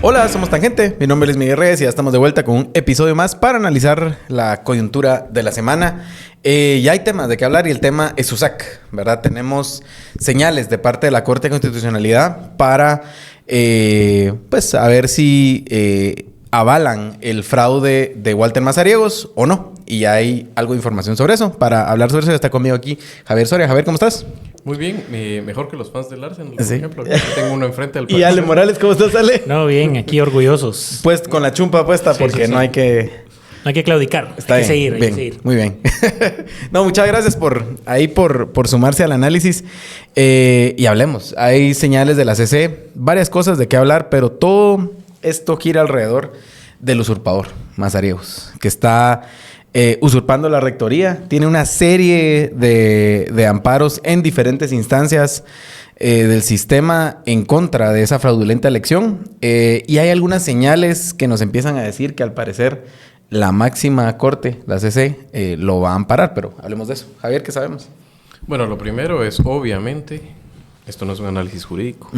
Hola, somos Tangente. Mi nombre es Miguel Reyes y ya estamos de vuelta con un episodio más para analizar la coyuntura de la semana. Ya hay temas de qué hablar y el tema es USAC, ¿verdad? Tenemos señales de parte de la Corte de Constitucionalidad para, pues, a ver si avalan el fraude de Walter Mazariegos o no. Y ya hay algo de información sobre eso. Para hablar sobre eso está conmigo aquí Javier Soria. Javier, ¿cómo estás? Muy bien, mejor que los fans del Arsenal, por ¿Sí? ejemplo. Aquí tengo uno enfrente del Y Ale Morales, ¿cómo estás, Ale? No, bien, aquí orgullosos. Pues con la chumpa puesta porque no hay que... No hay que claudicar, Está hay que bien, seguir, bien, hay que seguir. muy bien. No, muchas gracias por sumarse al análisis. Y hablemos. Hay señales de la CC, varias cosas de qué hablar, pero todo esto gira alrededor del usurpador Mazariegos, que está usurpando la rectoría. Tiene una serie de amparos en diferentes instancias del sistema en contra de esa fraudulenta elección. Y hay algunas señales que nos empiezan a decir que al parecer la máxima corte, la CC, lo va a amparar, pero hablemos de eso. Javier, ¿qué sabemos? Bueno, lo primero es, obviamente, esto no es un análisis jurídico.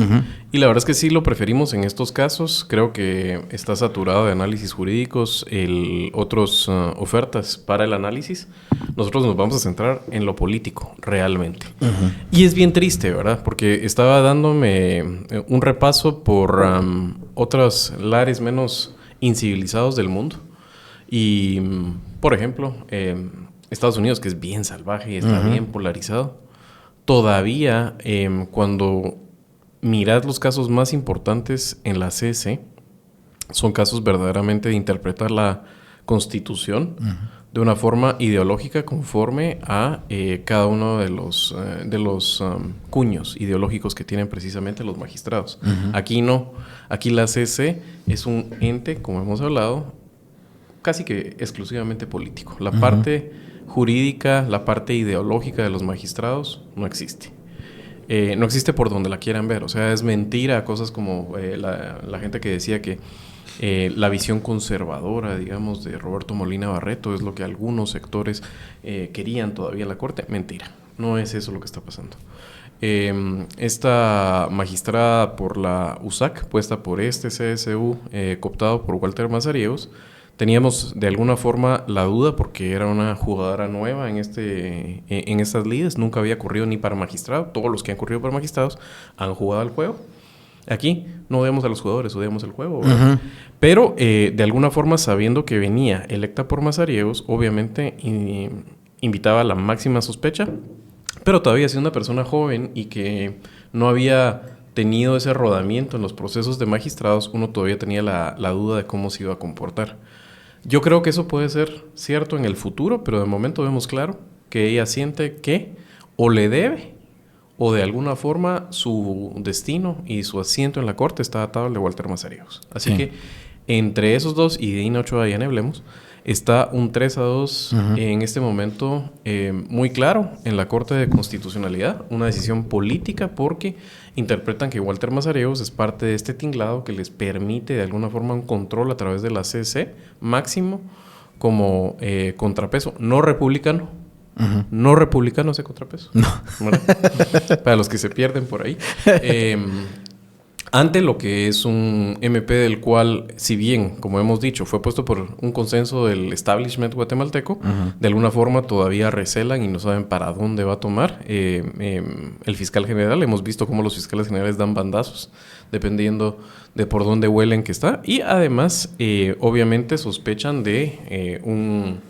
Y la verdad es que sí lo preferimos en estos casos. Creo que está saturado de análisis jurídicos, otras ofertas para el análisis. Nosotros nos vamos a centrar en lo político, realmente. Y es bien triste, ¿verdad? Porque estaba dándome un repaso por otros lares menos incivilizados del mundo. Y, por ejemplo, Estados Unidos, que es bien salvaje y está bien polarizado, todavía cuando mirad los casos más importantes en la CC, son casos verdaderamente de interpretar la Constitución de una forma ideológica conforme a cada uno de los cuños ideológicos que tienen precisamente los magistrados. Aquí no. Aquí la CC es un ente, como hemos hablado, casi que exclusivamente político. La parte jurídica, la parte ideológica de los magistrados no existe. No existe por donde la quieran ver. O sea, es mentira cosas como la gente que decía que la visión conservadora, digamos, de Roberto Molina Barreto es lo que algunos sectores querían todavía en la Corte. Mentira. No es eso lo que está pasando. Esta magistrada por la USAC, puesta por este CSU, cooptado por Walter Mazariegos, teníamos de alguna forma la duda porque era una jugadora nueva en estas lides. Nunca había corrido ni para magistrado. Todos los que han corrido para magistrados han jugado al juego. Aquí no odiamos a los jugadores, odiamos el juego. Pero de alguna forma, sabiendo que venía electa por Mazariegos, obviamente invitaba a la máxima sospecha. Pero todavía siendo una persona joven y que no había tenido ese rodamiento en los procesos de magistrados, uno todavía tenía la duda de cómo se iba a comportar. Yo creo que eso puede ser cierto en el futuro, pero de momento vemos claro que ella siente que o le debe o de alguna forma su destino y su asiento en la corte está atado al de Walter Mazariegos. Así que entre esos dos y Dina Ochoa y Ana Hablemos está un 3-2 en este momento muy claro en la Corte de Constitucionalidad, una decisión política porque interpretan que Walter Mazariegos es parte de este tinglado que les permite de alguna forma un control a través de la CC máximo como contrapeso no republicano. No republicano ese contrapeso. No. Para los que se pierden por ahí. Ante lo que es un MP del cual, si bien, como hemos dicho, fue puesto por un consenso del establishment guatemalteco, de alguna forma todavía recelan y no saben para dónde va a tomar el fiscal general. Hemos visto cómo los fiscales generales dan bandazos dependiendo de por dónde huelen que está. Y además, obviamente, sospechan de un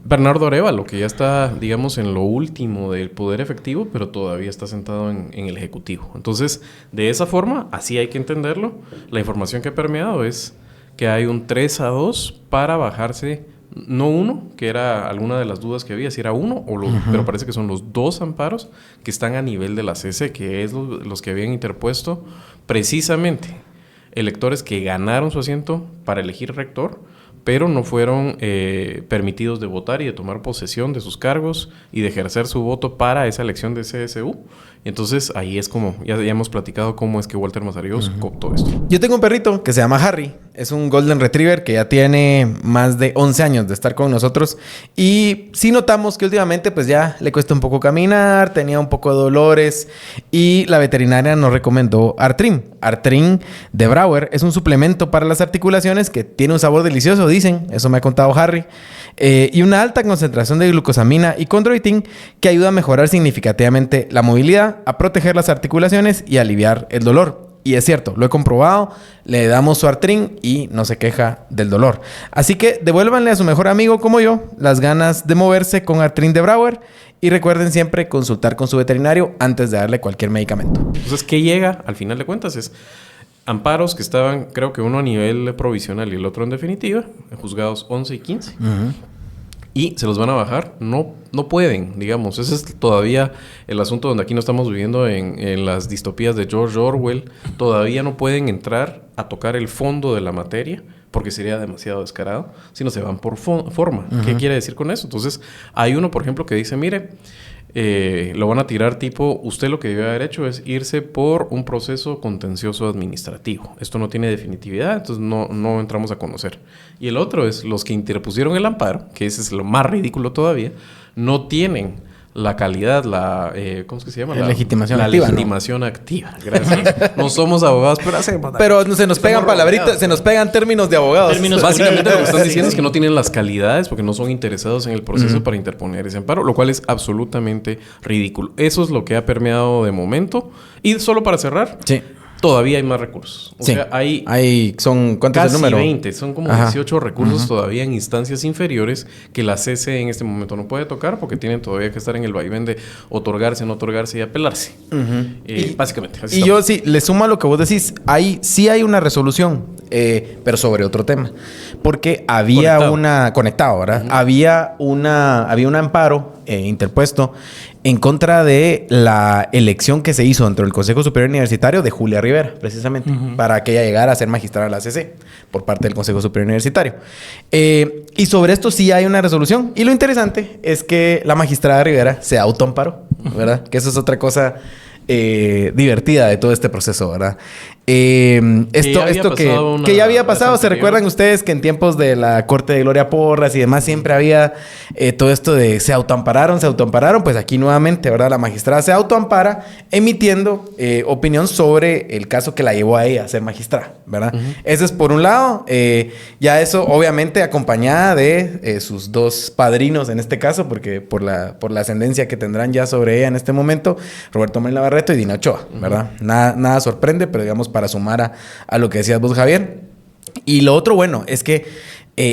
Bernardo Arévalo, que ya está, digamos, en lo último del poder efectivo, pero todavía está sentado en el Ejecutivo. Entonces, de esa forma, así hay que entenderlo. La información que ha permeado es que hay un 3-2 para bajarse, no uno, que era alguna de las dudas que había, si era uno, pero parece que son los dos amparos que están a nivel de la CC, que es los que habían interpuesto precisamente electores que ganaron su asiento para elegir rector, pero no fueron permitidos de votar y de tomar posesión de sus cargos y de ejercer su voto para esa elección de CSU. Entonces, ahí es como, ya hemos platicado cómo es que Walter Mazariegos cooptó esto. Yo tengo un perrito que se llama Harry. Es un Golden Retriever que ya tiene más de 11 años de estar con nosotros. Y sí notamos que últimamente pues ya le cuesta un poco caminar, tenía un poco de dolores. Y la veterinaria nos recomendó Artrim. Artrim de Brouwer es un suplemento para las articulaciones que tiene un sabor delicioso, dicen. Eso me ha contado Harry. Y una alta concentración de glucosamina y chondroitin que ayuda a mejorar significativamente la movilidad, a proteger las articulaciones y a aliviar el dolor. Y es cierto, lo he comprobado, le damos su Artrim y no se queja del dolor. Así que devuélvanle a su mejor amigo como yo las ganas de moverse con Artrim de Brouwer y recuerden siempre consultar con su veterinario antes de darle cualquier medicamento. Entonces, ¿qué llega? Al final de cuentas es amparos que estaban, creo que uno a nivel provisional y el otro en definitiva, en juzgados 11 y 15. Y se los van a bajar. No pueden, digamos. Ese es todavía el asunto donde aquí no estamos viviendo en las distopías de George Orwell. Todavía no pueden entrar a tocar el fondo de la materia porque sería demasiado descarado, sino se van por forma. ¿Qué quiere decir con eso? Entonces, hay uno, por ejemplo, que dice, mire, lo van a tirar tipo, usted lo que debe haber hecho es irse por un proceso contencioso administrativo. Esto no tiene definitividad, entonces no entramos a conocer. Y el otro es los que interpusieron el amparo, que ese es lo más ridículo todavía, no tienen la calidad, ¿cómo es que se llama? La legitimación activa. La legitimación activa. Gracias. No somos abogados, pero hacemos. Pero se nos pegan palabritas, se nos pegan términos de abogados. Básicamente lo que están diciendo es que no tienen las calidades porque no son interesados en el proceso para interponer ese amparo, lo cual es absolutamente ridículo. Eso es lo que ha permeado de momento. Y solo para cerrar, todavía hay más recursos. O sea, son ¿cuántos es el número? 20. Son como 18 recursos todavía en instancias inferiores que la CC en este momento no puede tocar porque tienen todavía que estar en el vaivén de otorgarse, no otorgarse y apelarse. Básicamente. Así yo sí, le sumo a lo que vos decís. Sí hay una resolución, pero sobre otro tema. Porque había conectado, ¿verdad? Había un amparo interpuesto en contra de la elección que se hizo dentro del Consejo Superior Universitario de Julia Rivera, precisamente, para que ella llegara a ser magistrada de la CC por parte del Consejo Superior Universitario. Y sobre esto sí hay una resolución. Y lo interesante es que la magistrada Rivera se autoamparó, ¿verdad? Que eso es otra cosa divertida de todo este proceso, ¿verdad? Esto que ya había pasado, ¿se recuerdan ustedes que en tiempos de la corte de Gloria Porras y demás siempre había todo esto de se autoampararon? Pues aquí nuevamente, ¿verdad? La magistrada se autoampara emitiendo opinión sobre el caso que la llevó a ella a ser magistrada, ¿verdad? Ese es por un lado. Ya eso obviamente acompañada de sus dos padrinos en este caso, porque por la ascendencia que tendrán ya sobre ella en este momento, Roberto Molina Barreto y Dina Ochoa, ¿verdad? Nada sorprende, pero digamos para sumar a lo que decías vos, Javier. Y lo otro, bueno, es que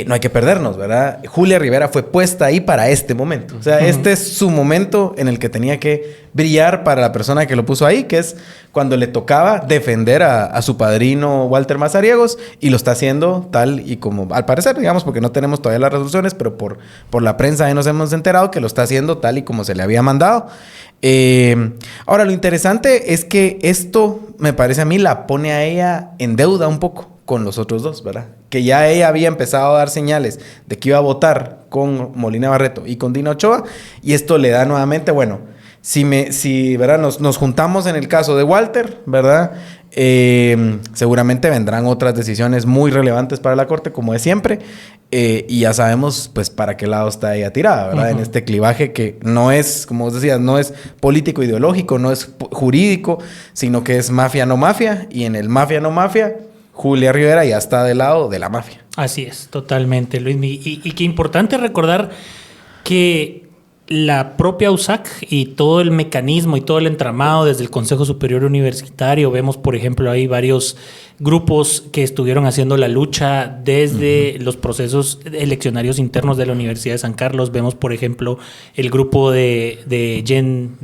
no hay que perdernos, ¿verdad? Julia Rivera fue puesta ahí para este momento. O sea, este es su momento en el que tenía que brillar para la persona que lo puso ahí, que es cuando le tocaba defender a su padrino Walter Mazariegos, y lo está haciendo tal y como, al parecer, digamos, porque no tenemos todavía las resoluciones, pero por la prensa ya nos hemos enterado que lo está haciendo tal y como se le había mandado. Ahora, lo interesante es que esto, me parece a mí, la pone a ella en deuda un poco con los otros dos, ¿verdad? Que ya ella había empezado a dar señales de que iba a votar con Molina Barreto y con Dina Ochoa, y esto le da nuevamente, bueno, si ¿verdad? Nos juntamos en el caso de Walter, ¿verdad? Seguramente vendrán otras decisiones muy relevantes para la Corte, como de siempre, y ya sabemos, pues, para qué lado está ella tirada, ¿verdad? En este clivaje que no es, como vos decías, no es político ideológico, no es jurídico, sino que es mafia no mafia, y en el mafia no mafia, Julia Rivera ya está del lado de la mafia. Así es, totalmente, Luis. Y qué importante recordar que la propia USAC y todo el mecanismo y todo el entramado desde el Consejo Superior Universitario, vemos, por ejemplo, hay varios grupos que estuvieron haciendo la lucha desde los procesos eleccionarios internos de la Universidad de San Carlos. Vemos, por ejemplo, el grupo de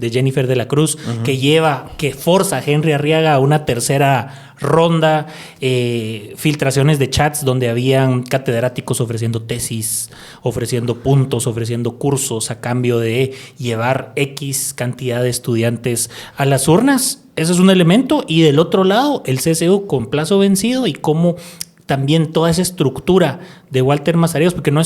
Jennifer de la Cruz, que forza a Henry Arriaga a una tercera ronda, filtraciones de chats donde habían catedráticos ofreciendo tesis, ofreciendo puntos, ofreciendo cursos a cambio de llevar X cantidad de estudiantes a las urnas. Ese es un elemento. Y del otro lado, el CSU con plazo vencido y cómo también toda esa estructura de Walter Mazariegos, porque no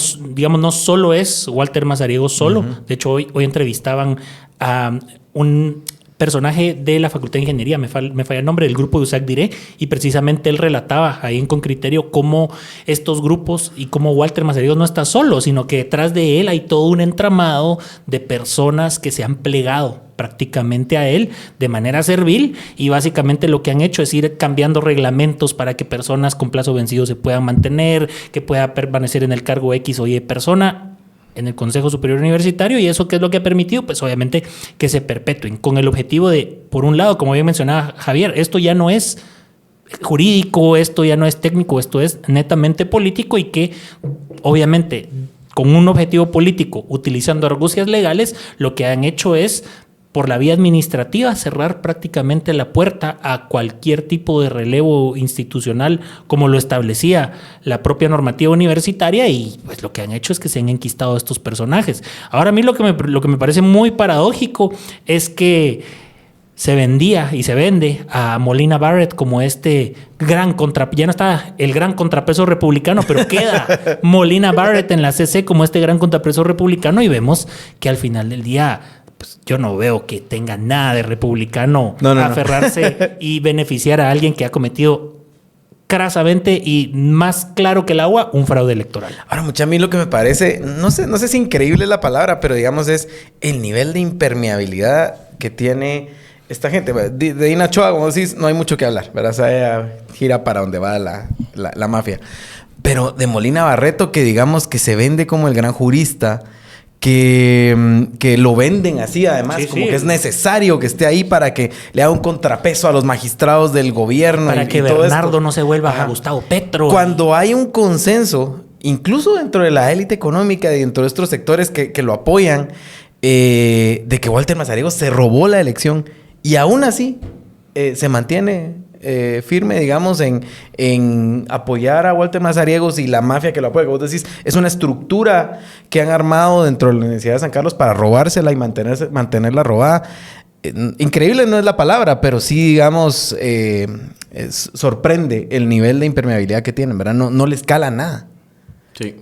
solo es Walter Mazariegos solo. De hecho, hoy entrevistaban a un personaje de la Facultad de Ingeniería, me falla el nombre, del grupo de USAC Diré, y precisamente él relataba ahí en Con Criterio cómo estos grupos y cómo Walter Mazariegos no está solo, sino que detrás de él hay todo un entramado de personas que se han plegado prácticamente a él de manera servil, y básicamente lo que han hecho es ir cambiando reglamentos para que personas con plazo vencido se puedan mantener, que pueda permanecer en el cargo X o Y persona en el Consejo Superior Universitario, y eso ¿qué es lo que ha permitido? Pues obviamente que se perpetúen con el objetivo de, por un lado, como bien mencionaba Javier, esto ya no es jurídico, esto ya no es técnico, esto es netamente político, y que obviamente con un objetivo político, utilizando argucias legales, lo que han hecho es, por la vía administrativa, cerrar prácticamente la puerta a cualquier tipo de relevo institucional como lo establecía la propia normativa universitaria, y pues lo que han hecho es que se han enquistado estos personajes. Ahora, a mí lo que me parece muy paradójico es que se vendía y se vende a Molina Barrett como este gran contrapeso. Ya no está el gran contrapeso republicano, pero queda Molina Barrett en la CC como este gran contrapeso republicano, y vemos que al final del día, pues yo no veo que tenga nada de republicano aferrarse y beneficiar a alguien que ha cometido crasamente y más claro que el agua un fraude electoral. Ahora, mucha, a mí lo que me parece, no sé si increíble es la palabra, pero digamos es el nivel de impermeabilidad que tiene esta gente. De Dina Ochoa, como decís, no hay mucho que hablar, ¿verdad? O sea, gira para donde va la mafia. Pero de Molina Barreto, que digamos que se vende como el gran jurista, que lo venden así, además, sí, como que es necesario que esté ahí para que le haga un contrapeso a los magistrados del gobierno. Para que Bernardo no se vuelva a Gustavo Petro. Cuando hay un consenso, incluso dentro de la élite económica y dentro de estos sectores que lo apoyan, de que Walter Mazariegos se robó la elección, y aún así se mantiene firme, digamos, en apoyar a Walter Mazariegos y la mafia que lo apoya. Como vos decís, es una estructura que han armado dentro de la Universidad de San Carlos para robársela y mantenerla robada. Increíble no es la palabra, pero sí, digamos, sorprende el nivel de impermeabilidad que tienen, ¿verdad? No les cala nada. Sí.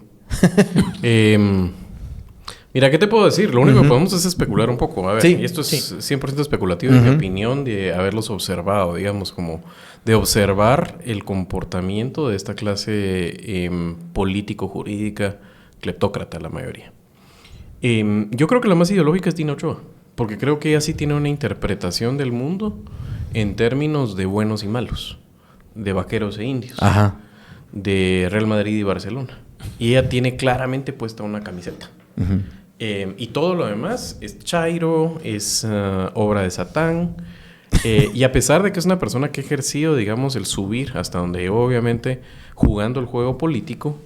Mira, ¿qué te puedo decir? Lo único que podemos es especular un poco. A ver, y esto es 100% especulativo, en mi opinión, de haberlos observado, digamos, como de observar el comportamiento de esta clase político-jurídica cleptócrata, la mayoría. Yo creo que la más ideológica es Dina Ochoa, porque creo que ella sí tiene una interpretación del mundo en términos de buenos y malos, de vaqueros e indios, de Real Madrid y Barcelona. Y ella tiene claramente puesta una camiseta. Y todo lo demás es chairo, es obra de Satán. Y a pesar de que es una persona que ha ejercido, digamos, el subir hasta donde obviamente jugando el juego político,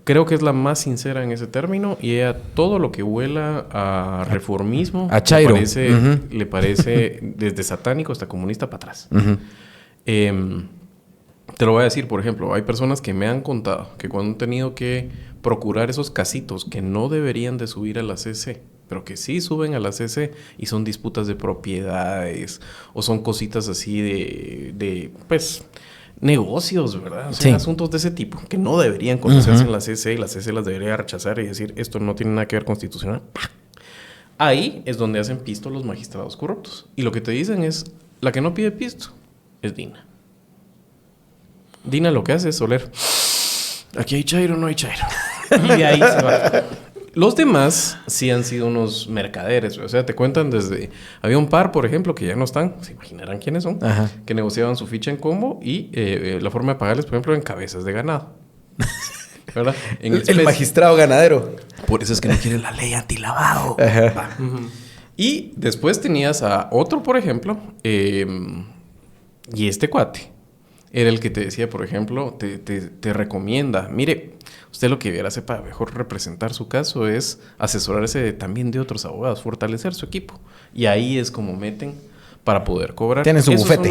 creo que es la más sincera en ese término. Y ella, todo lo que huela a reformismo, a chairo, le parece desde satánico hasta comunista para atrás. Te lo voy a decir, por ejemplo, hay personas que me han contado que cuando han tenido que procurar esos casitos que no deberían de subir a la CC, pero que sí suben a la CC, y son disputas de propiedades o son cositas así de pues, negocios, ¿verdad? O sea, asuntos de ese tipo que no deberían conocerse en la CC, y la CC las debería rechazar y decir, esto no tiene nada que ver constitucional. Ahí es donde hacen pisto los magistrados corruptos. Y lo que te dicen es, la que no pide pisto es Dina. Dina lo que hace es oler, aquí hay chairo, no hay chairo. Y de ahí se va. Los demás sí han sido unos mercaderes. O sea, te cuentan desde... Había un par, por ejemplo, que ya no están. Se imaginarán quiénes son. Que negociaban su ficha en combo y la forma de pagarles, por ejemplo, en cabezas de ganado. ¿Verdad? El magistrado ganadero. Por eso es que no quiere la ley antilavado. Y después tenías a otro, por ejemplo. Y este cuate era el que te decía, por ejemplo, te recomienda, mire, usted lo que debiera hacer para mejor representar su caso es asesorarse también de otros abogados, fortalecer su equipo. Y ahí es como meten para poder cobrar. Tienen su bufete.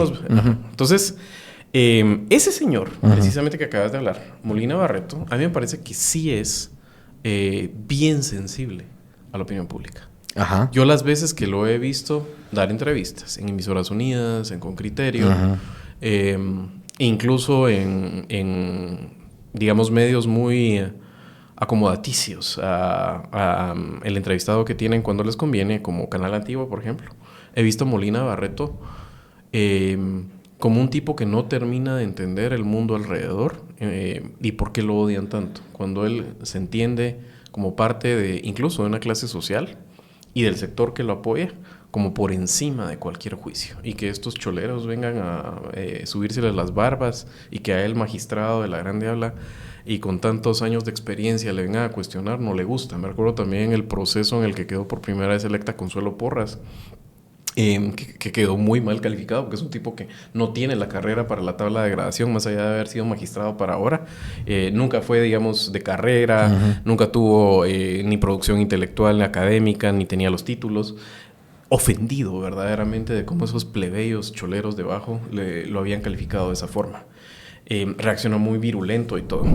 Entonces, ese señor, precisamente que acabas de hablar, Molina Barreto, a mí me parece que sí es bien sensible a la opinión pública. Yo las veces que lo he visto dar entrevistas en Emisoras Unidas, en Con Criterio, incluso en digamos, medios muy acomodaticios a el entrevistado que tienen cuando les conviene, como Canal Antiguo, por ejemplo. he visto a Molina Barreto como un tipo que no termina de entender el mundo alrededor y por qué lo odian tanto. Cuando él se entiende como parte de, incluso de una clase social y del sector que lo apoya, como por encima de cualquier juicio. Y que estos choleros vengan a subírseles las barbas y que a él, magistrado de la Grande Habla y con tantos años de experiencia, le vengan a cuestionar, no le gusta. Me recuerdo también el proceso en el que quedó por primera vez electa Consuelo Porras, que quedó muy mal calificado, porque es un tipo que no tiene la carrera para la tabla de gradación, más allá de haber sido magistrado para ahora. Nunca fue, digamos, de carrera, nunca tuvo ni producción intelectual, ni académica, ni tenía los títulos. Ofendido verdaderamente de cómo esos plebeyos choleros debajo lo habían calificado de esa forma. Reaccionó muy virulento y todo.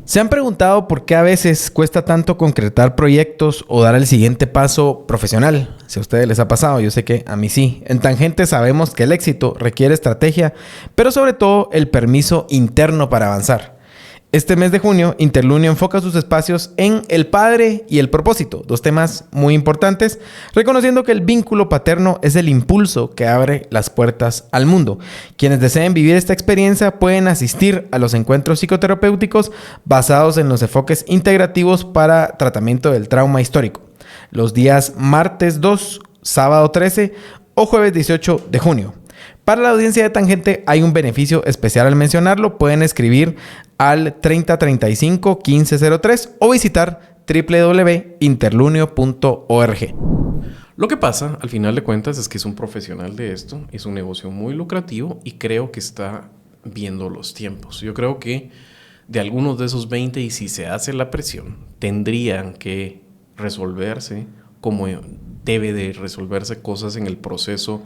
¿Se han preguntado por qué a veces cuesta tanto concretar proyectos o dar el siguiente paso profesional? Si a ustedes les ha pasado, yo sé que a mí sí. En Tangente sabemos que el éxito requiere estrategia, pero sobre todo el permiso interno para avanzar. Este mes de junio, Interlunio enfoca sus espacios en el padre y el propósito, dos temas muy importantes, reconociendo que el vínculo paterno es el impulso que abre las puertas al mundo. Quienes deseen vivir esta experiencia pueden asistir a los encuentros psicoterapéuticos basados en los enfoques integrativos para tratamiento del trauma histórico, los días martes 2, sábado 13 o jueves 18 de junio. Para la audiencia de Tangente hay un beneficio especial al mencionarlo. Pueden escribir al 3035 1503 o visitar www.interlunio.org. Lo que pasa, al final de cuentas, es que es un profesional de esto, es un negocio muy lucrativo y creo que está viendo los tiempos. Yo creo que de algunos de esos 20, y si se hace la presión, tendrían que resolverse como debe de resolverse cosas en el proceso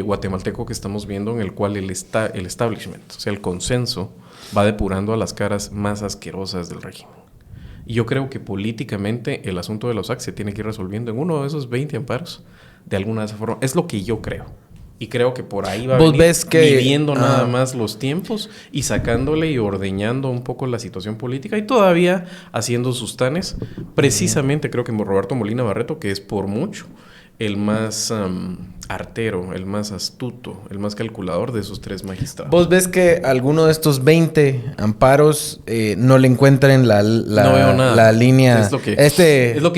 guatemalteco que estamos viendo, en el cual el establishment, o sea, el consenso, va depurando a las caras más asquerosas del régimen. Y yo creo que políticamente el asunto de los USAC se tiene que ir resolviendo en uno de esos 20 amparos, de alguna de esas formas. Es lo que yo creo. Y creo que por ahí va a venir viviendo nada más los tiempos y sacándole y ordeñando un poco la situación política y todavía haciendo sus tanes. Precisamente creo que Roberto Molina Barreto, que es por mucho el más artero, el más astuto, el más calculador de esos tres magistrados. ¿Vos ves que alguno de estos 20 amparos no le encuentren la línea? Es lo que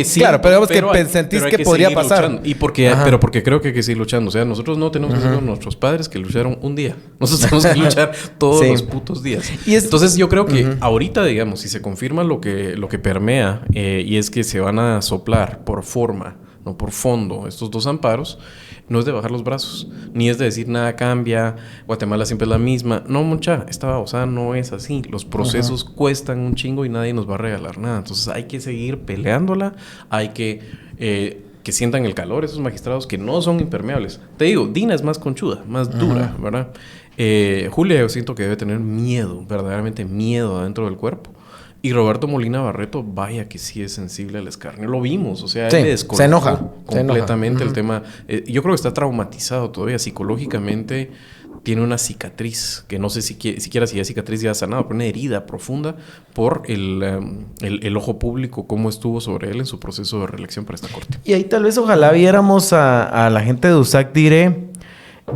sí. Claro, pero digamos que sentís que podría pasar. Luchando. Pero porque creo que hay que seguir luchando. O sea, nosotros no tenemos que ser nuestros padres que lucharon un día. Nosotros tenemos que luchar todos los putos días. Entonces yo creo que ahorita, digamos, si se confirma lo que permea y es que se van a soplar por forma, no por fondo, estos dos amparos, no es de bajar los brazos, ni es de decir nada cambia, Guatemala siempre es la misma. No, mucha, esta babosada no es así. Los procesos cuestan un chingo y nadie nos va a regalar nada. Entonces hay que seguir peleándola, hay que sientan el calor esos magistrados que no son impermeables. Te digo, Dina es más conchuda, más dura, ¿verdad? Julia yo siento que debe tener miedo, verdaderamente miedo adentro del cuerpo. Y Roberto Molina Barreto, vaya que sí es sensible al escarnio. Lo vimos, o sea, él se enoja completamente el tema. Yo creo que está traumatizado todavía psicológicamente. Tiene una cicatriz, que no sé siquiera si es cicatriz ya sanada, pero una herida profunda por el ojo público, cómo estuvo sobre él en su proceso de reelección para esta corte. Y ahí tal vez ojalá viéramos a la gente de USAC Dire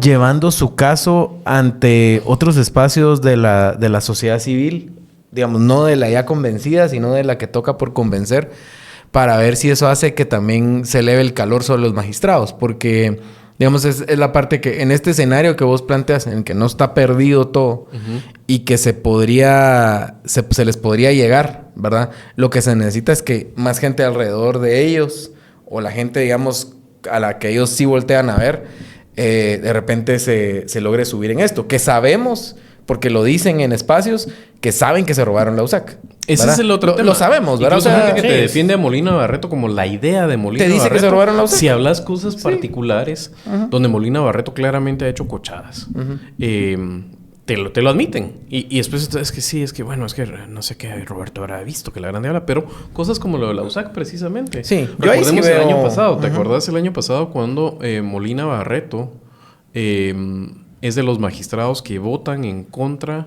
llevando su caso ante otros espacios de la sociedad civil, digamos, no de la ya convencida, sino de la que toca por convencer, para ver si eso hace que también se eleve el calor sobre los magistrados, porque, digamos, es la parte que en este escenario que vos planteas, en el que no está perdido todo y que se les podría llegar, ¿verdad? Lo que se necesita es que más gente alrededor de ellos, o la gente, digamos, a la que ellos sí voltean a ver, de repente se logre subir en esto, que sabemos, porque lo dicen en espacios, que saben que se robaron la USAC. Ese es el otro tema. Lo sabemos, ¿verdad? Incluso gente que te defiende a Molina Barreto como la idea de Molina Barreto. Te dice que se robaron la USAC. Si hablas cosas particulares donde Molina Barreto claramente ha hecho cochadas, te lo admiten. Y después es que bueno, es que no sé qué Roberto habrá visto que la Grande Habla, pero cosas como lo de la USAC precisamente. Sí. Recordemos el año pasado. ¿Te acordás el año pasado cuando Molina Barreto es de los magistrados que votan en contra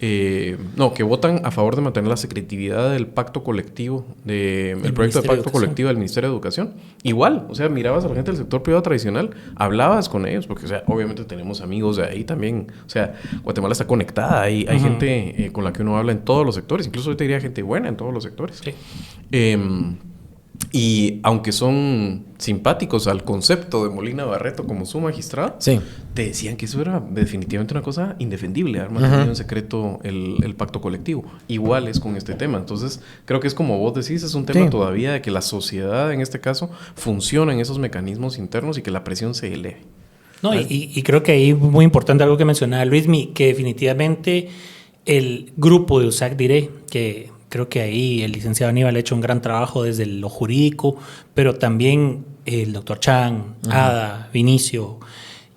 que votan a favor de mantener la secretividad del pacto colectivo, el proyecto de pacto colectivo del Ministerio de Educación. Igual, o sea, mirabas a la gente del sector privado tradicional, hablabas con ellos, porque, o sea, obviamente tenemos amigos de ahí también. O sea, Guatemala está conectada, hay gente con la que uno habla en todos los sectores, incluso yo te diría gente buena en todos los sectores. Sí. Y aunque son simpáticos al concepto de Molina Barreto como su magistrado, sí, te decían que eso era definitivamente una cosa indefendible, haber mantenido en secreto el pacto colectivo. Igual es con este tema. Entonces, creo que es como vos decís, es un tema todavía de que la sociedad, en este caso, funciona en esos mecanismos internos y que la presión se eleve. No, y creo que ahí muy importante algo que mencionaba Luismi, que definitivamente el grupo de USAC Diré, que creo que ahí el licenciado Aníbal ha hecho un gran trabajo desde lo jurídico, pero también el doctor Chan, Ada, Vinicio,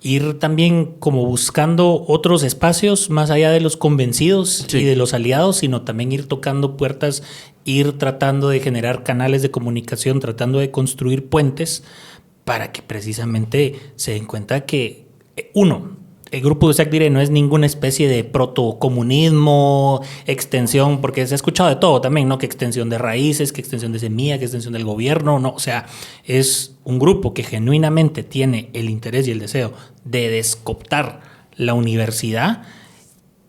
ir también como buscando otros espacios más allá de los convencidos y de los aliados, sino también ir tocando puertas, ir tratando de generar canales de comunicación, tratando de construir puentes para que precisamente se den cuenta que, el grupo de USAC Diré no es ninguna especie de protocomunismo, extensión, porque se ha escuchado de todo también, ¿no? Que extensión de raíces, que extensión de semilla, que extensión del gobierno, no. O sea, es un grupo que genuinamente tiene el interés y el deseo de descooptar la universidad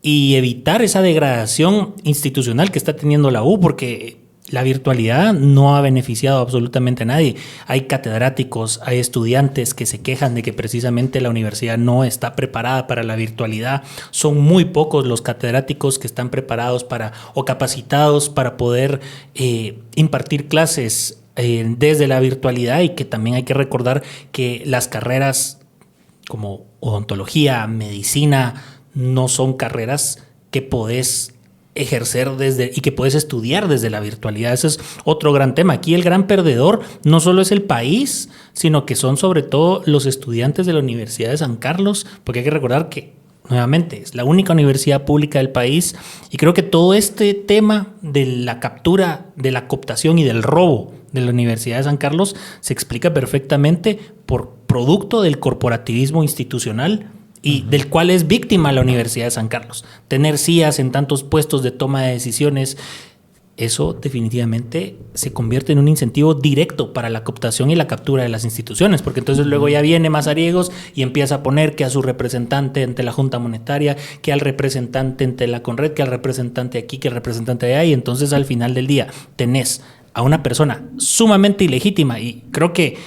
y evitar esa degradación institucional que está teniendo la U, porque la virtualidad no ha beneficiado absolutamente a nadie. Hay catedráticos, hay estudiantes que se quejan de que precisamente la universidad no está preparada para la virtualidad. Son muy pocos los catedráticos que están preparados o capacitados para poder impartir clases desde la virtualidad, y que también hay que recordar que las carreras como odontología, medicina, no son carreras que podés ejercer y que puedes estudiar desde la virtualidad. Ese es otro gran tema. Aquí el gran perdedor no solo es el país, sino que son sobre todo los estudiantes de la Universidad de San Carlos, porque hay que recordar que, nuevamente, es la única universidad pública del país, y creo que todo este tema de la captura, de la cooptación y del robo de la Universidad de San Carlos se explica perfectamente por producto del corporativismo institucional y del cual es víctima la Universidad de San Carlos. Tener sillas en tantos puestos de toma de decisiones, eso definitivamente se convierte en un incentivo directo para la cooptación y la captura de las instituciones, porque entonces luego ya viene Mazariegos y empieza a poner que a su representante ante la Junta Monetaria, que al representante ante la Conred, que al representante aquí, que al representante de allá, y entonces al final del día tenés a una persona sumamente ilegítima, y creo que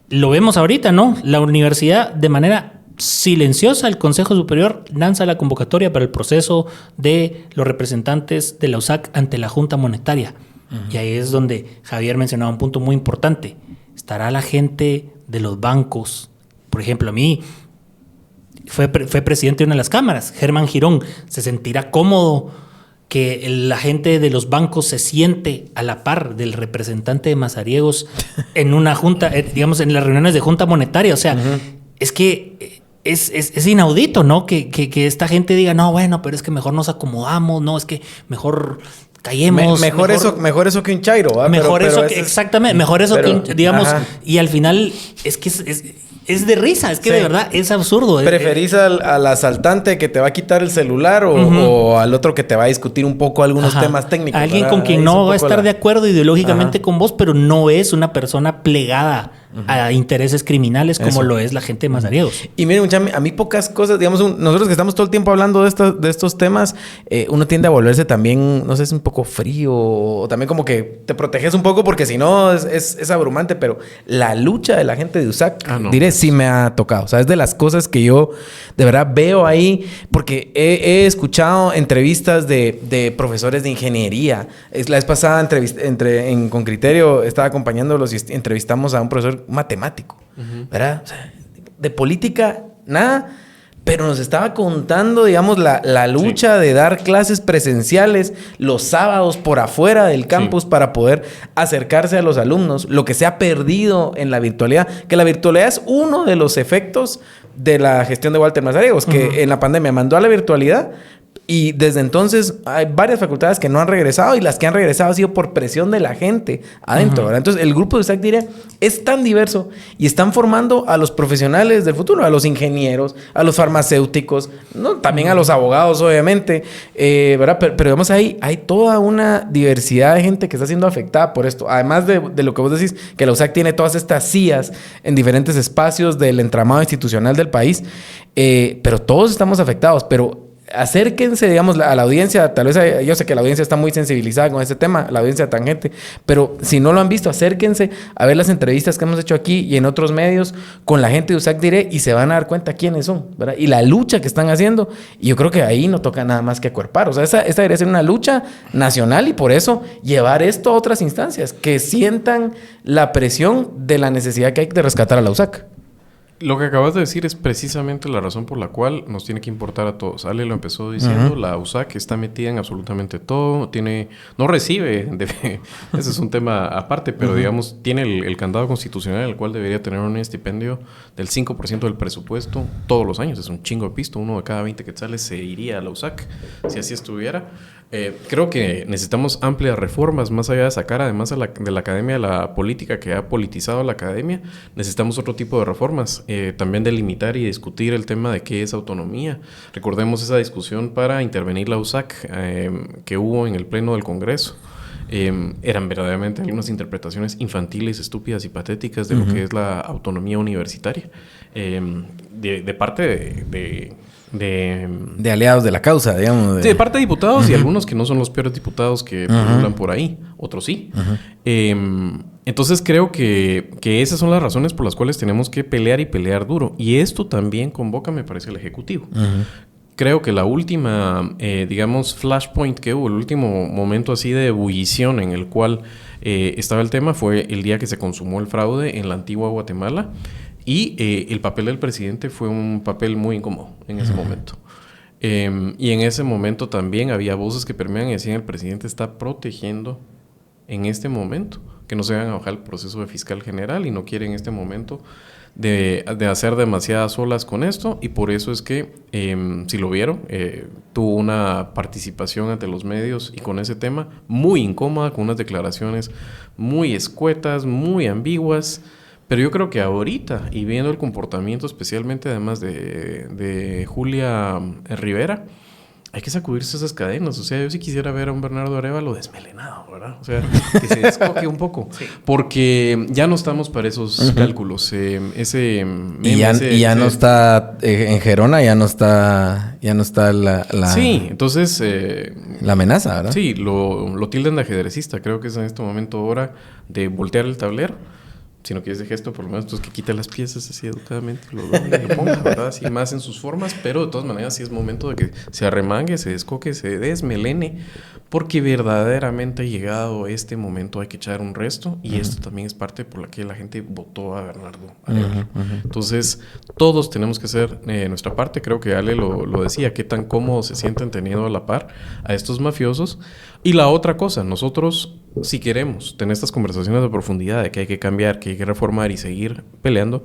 lo vemos ahorita, ¿no? La universidad, de manera silenciosa, el Consejo Superior lanza la convocatoria para el proceso de los representantes de la USAC ante la Junta Monetaria. Y ahí es donde Javier mencionaba un punto muy importante. ¿Estará la gente de los bancos? Por ejemplo, a mí fue presidente de una de las cámaras, Germán Girón. ¿Se sentirá cómodo que la gente de los bancos se siente a la par del representante de Mazariegos en una junta, digamos, en las reuniones de Junta Monetaria? O sea, es que es inaudito, ¿no? Que esta gente diga, no, bueno, pero es que mejor nos acomodamos, no, es que mejor callemos. Mejor eso que un chairo, ¿va? Mejor eso que, exactamente, mejor eso que un, digamos, y al final es que es de risa, es que de verdad es absurdo. ¿Preferís al asaltante que te va a quitar el celular o al otro que te va a discutir un poco algunos temas técnicos? Alguien con quien no va a estar de acuerdo ideológicamente con vos, pero no es una persona plegada a intereses criminales como lo es la gente de Mazariegos. Y miren, a mí pocas cosas, digamos, nosotros que estamos todo el tiempo hablando de estos temas, uno tiende a volverse también, no sé, es un poco frío, o también como que te proteges un poco porque si no es abrumante, pero la lucha de la gente de USAC, diré, sí me ha tocado. O sea, es de las cosas que yo de verdad veo ahí, porque he escuchado entrevistas de profesores de ingeniería. La vez pasada con Criterio estaba acompañándolos y entrevistamos a un profesor matemático, ¿verdad? O sea, de política, nada, pero nos estaba contando, digamos, la lucha de dar clases presenciales los sábados por afuera del campus para poder acercarse a los alumnos, lo que se ha perdido en la virtualidad, que la virtualidad es uno de los efectos de la gestión de Walter Mazariegos, que en la pandemia mandó a la virtualidad Y desde entonces hay varias facultades que no han regresado y las que han regresado ha sido por presión de la gente adentro, ¿verdad? Entonces el grupo de USAC Dire es tan diverso y están formando a los profesionales del futuro, a los ingenieros, a los farmacéuticos, ¿no? También a los abogados, obviamente, ¿verdad? Pero digamos, hay toda una diversidad de gente que está siendo afectada por esto. Además de lo que vos decís, que la USAC tiene todas estas sillas en diferentes espacios del entramado institucional del país, pero todos estamos afectados, pero acérquense, digamos, a la audiencia. Tal vez yo sé que la audiencia está muy sensibilizada con este tema, la audiencia tangente, pero si no lo han visto, acérquense a ver las entrevistas que hemos hecho aquí y en otros medios con la gente de USAC Dire y se van a dar cuenta quiénes son, ¿verdad? Y la lucha que están haciendo. Y yo creo que ahí no toca nada más que acuerpar. O sea, esta debería ser una lucha nacional y por eso llevar esto a otras instancias que sientan la presión de la necesidad que hay de rescatar a la USAC. Lo que acabas de decir es precisamente la razón por la cual nos tiene que importar a todos. Ale lo empezó diciendo, la USAC está metida en absolutamente todo, no recibe, ese es un tema aparte, pero digamos, tiene el candado constitucional, el cual debería tener un estipendio del 5% del presupuesto todos los años. Es un chingo de pisto, 1 de cada 20 quetzales se iría a la USAC, si así estuviera. Creo que necesitamos amplias reformas, más allá de sacar además de la academia la política que ha politizado la academia, necesitamos otro tipo de reformas, también delimitar y discutir el tema de qué es autonomía. Recordemos esa discusión para intervenir la USAC que hubo en el Pleno del Congreso. Eran verdaderamente algunas interpretaciones infantiles, estúpidas y patéticas de lo que es la autonomía universitaria, de parte de aliados de la causa, digamos. Sí, de parte de diputados y algunos que no son los peores diputados que pululan por ahí, otros sí. Entonces creo que esas son las razones por las cuales tenemos que pelear y pelear duro. Y esto también convoca, me parece, al Ejecutivo. Creo que la última, digamos, flashpoint que hubo, el último momento así de ebullición en el cual estaba el tema fue el día que se consumó el fraude en la antigua Guatemala. Y el papel del presidente fue un papel muy incómodo en ese momento. Y en ese momento también había voces que permean y decían el presidente está protegiendo en este momento que no se vayan a bajar el proceso de fiscal general y no quiere en este momento de hacer demasiadas olas con esto. Y por eso es que, si lo vieron, tuvo una participación ante los medios y con ese tema muy incómoda, con unas declaraciones muy escuetas, muy ambiguas. Pero yo creo que ahorita, y viendo el comportamiento especialmente además de Julia Rivera, hay que sacudirse esas cadenas. O sea, yo sí quisiera ver a un Bernardo Arévalo desmelenado, ¿verdad? O sea, que se descoque un poco. Sí. Porque ya no estamos para esos cálculos. Y ya no está en Gerona, ya no está la sí, entonces... la amenaza, ¿verdad? Sí, lo tildan de ajedrecista. Creo que es en este momento hora de voltear el tablero. Si no quieres de gesto, por lo menos, pues que quite las piezas así educadamente, lo ponga, ¿verdad? Así más en sus formas, pero de todas maneras sí es momento de que se arremangue, se descoque, se desmelene, porque verdaderamente ha llegado este momento, hay que echar un resto, y esto también es parte por la que la gente votó a Bernardo Arévalo. Entonces, todos tenemos que hacer nuestra parte. Creo que Ale lo decía, qué tan cómodos se sienten teniendo a la par a estos mafiosos. Y la otra cosa, nosotros, si queremos tener estas conversaciones de profundidad de que hay que cambiar, que hay que reformar y seguir peleando,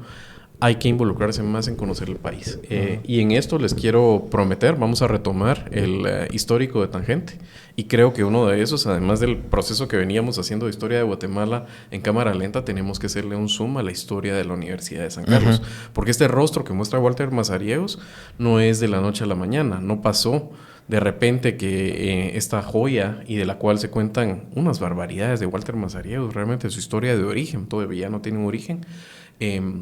hay que involucrarse más en conocer el país. Y en esto les quiero prometer, vamos a retomar el histórico de Tangente. Y creo que uno de esos, además del proceso que veníamos haciendo de historia de Guatemala en cámara lenta, tenemos que hacerle un zoom a la historia de la Universidad de San Carlos. Porque este rostro que muestra Walter Mazariegos no es de la noche a la mañana, no pasó de repente que esta joya y de la cual se cuentan unas barbaridades de Walter Mazariegos, realmente su historia de origen, todavía no tiene un origen,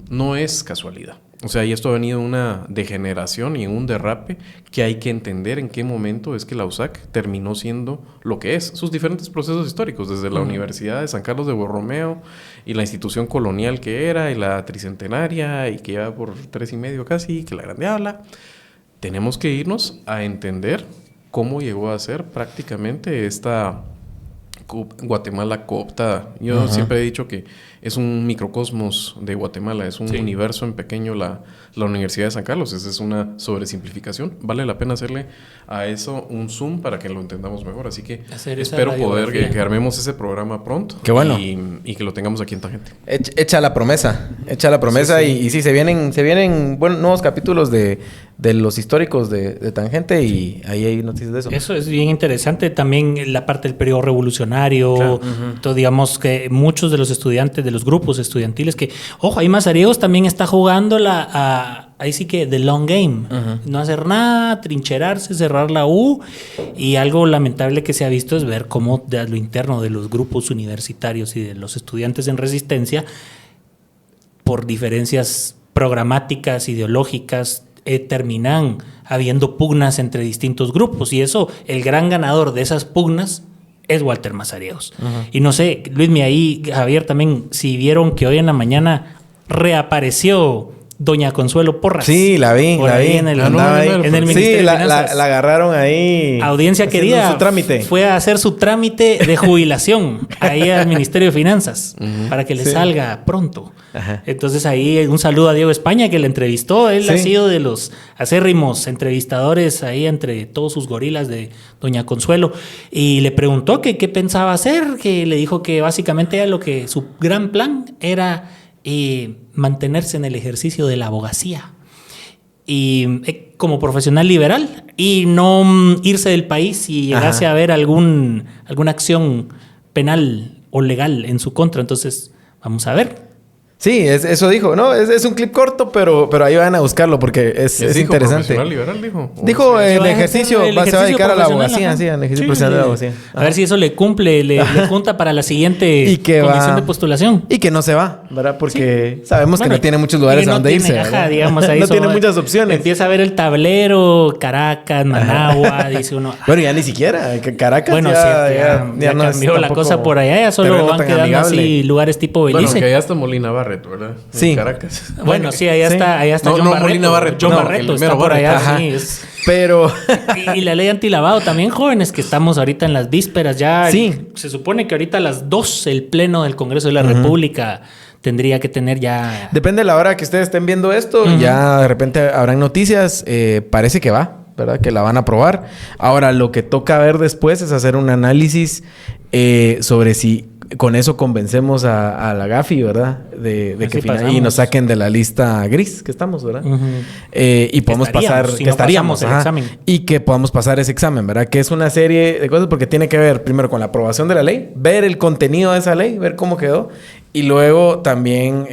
no es casualidad. O sea, y esto ha venido en una degeneración y en un derrape que hay que entender en qué momento es que la USAC terminó siendo lo que es. Sus diferentes procesos históricos, desde la Universidad de San Carlos de Borromeo y la institución colonial que era, y la tricentenaria, y que lleva por 3.5 casi, que la grande habla. Tenemos que irnos a entender cómo llegó a ser prácticamente esta Guatemala cooptada. Yo siempre he dicho que es un microcosmos de Guatemala, es un universo en pequeño la Universidad de San Carlos. Esa es una sobresimplificación. Vale la pena hacerle a eso un zoom para que lo entendamos mejor. Así que espero poder que armemos ese programa pronto. Qué bueno. Y que lo tengamos aquí en Tangente. Echa la promesa. Y sí, se vienen nuevos capítulos de los históricos de Tangente y ahí hay noticias de eso. Eso es bien interesante. También la parte del periodo revolucionario. Claro. Todo, digamos que muchos de los estudiantes, de los grupos estudiantiles que... Ojo, ahí Mazariegos también está jugando ahí sí que the long game. No hacer nada, trincherarse, cerrar la U. Y algo lamentable que se ha visto es ver cómo de lo interno de los grupos universitarios y de los estudiantes en resistencia, por diferencias programáticas, ideológicas, terminan habiendo pugnas entre distintos grupos. Y eso, el gran ganador de esas pugnas es Walter Mazariegos. Y no sé, Luismi, ahí, Javier, también, si vieron que hoy en la mañana reapareció doña Consuelo Porras. Sí, la vi. En el Ministerio sí, de Finanzas. la agarraron ahí. Audiencia querida. Su trámite. Fue a hacer su trámite de jubilación ahí al Ministerio de Finanzas para que le salga pronto. Ajá. Entonces ahí un saludo a Diego España que le entrevistó. Él ha sido de los acérrimos entrevistadores ahí entre todos sus gorilas de doña Consuelo. Y le preguntó que qué pensaba hacer, que le dijo que básicamente era su gran plan era mantenerse en el ejercicio de la abogacía y como profesional liberal y no irse del país si llegase a haber alguna acción penal o legal en su contra. Entonces, vamos a ver. Sí, eso dijo, ¿no? Es un clip corto, pero ahí van a buscarlo porque es interesante. ¿Profesional liberal dijo? Dijo el ejercicio se va a dedicar a la abogacía, sí, al ejercicio profesional de la abogacía. A ver si eso le cumple, le junta para la siguiente comisión de postulación. Y que no se va, ¿verdad? Porque sabemos que no tiene muchos lugares a donde irse. Digamos, ahí no tiene muchas opciones. Empieza a ver el tablero, Caracas, Managua, dice uno. Bueno, ya ni siquiera. Caracas bueno, ya no cambió la cosa por allá, ya solo van quedando así lugares tipo Belice. Bueno, que allá está Molina Barret, ¿verdad? Sí. En Caracas. Bueno, sí, allá está John Barreto. Molina Barret. John Barreto está por allá, sí. Pero... y la ley antilavado también, jóvenes, que estamos ahorita en las vísperas ya. Sí. Se supone que ahorita a las 2 el Pleno del Congreso de la República tendría que tener ya... Depende de la hora que ustedes estén viendo esto. Ya de repente habrán noticias. Parece que va, ¿verdad? Que la van a aprobar. Ahora, lo que toca ver después es hacer un análisis sobre si con eso convencemos a la Gafi, ¿verdad? De que y nos saquen de la lista gris que estamos, ¿verdad? Y podemos pasar... Si estaríamos el examen. Y que podamos pasar ese examen, ¿verdad? Que es una serie de cosas porque tiene que ver primero con la aprobación de la ley, ver el contenido de esa ley, ver cómo quedó. Y luego también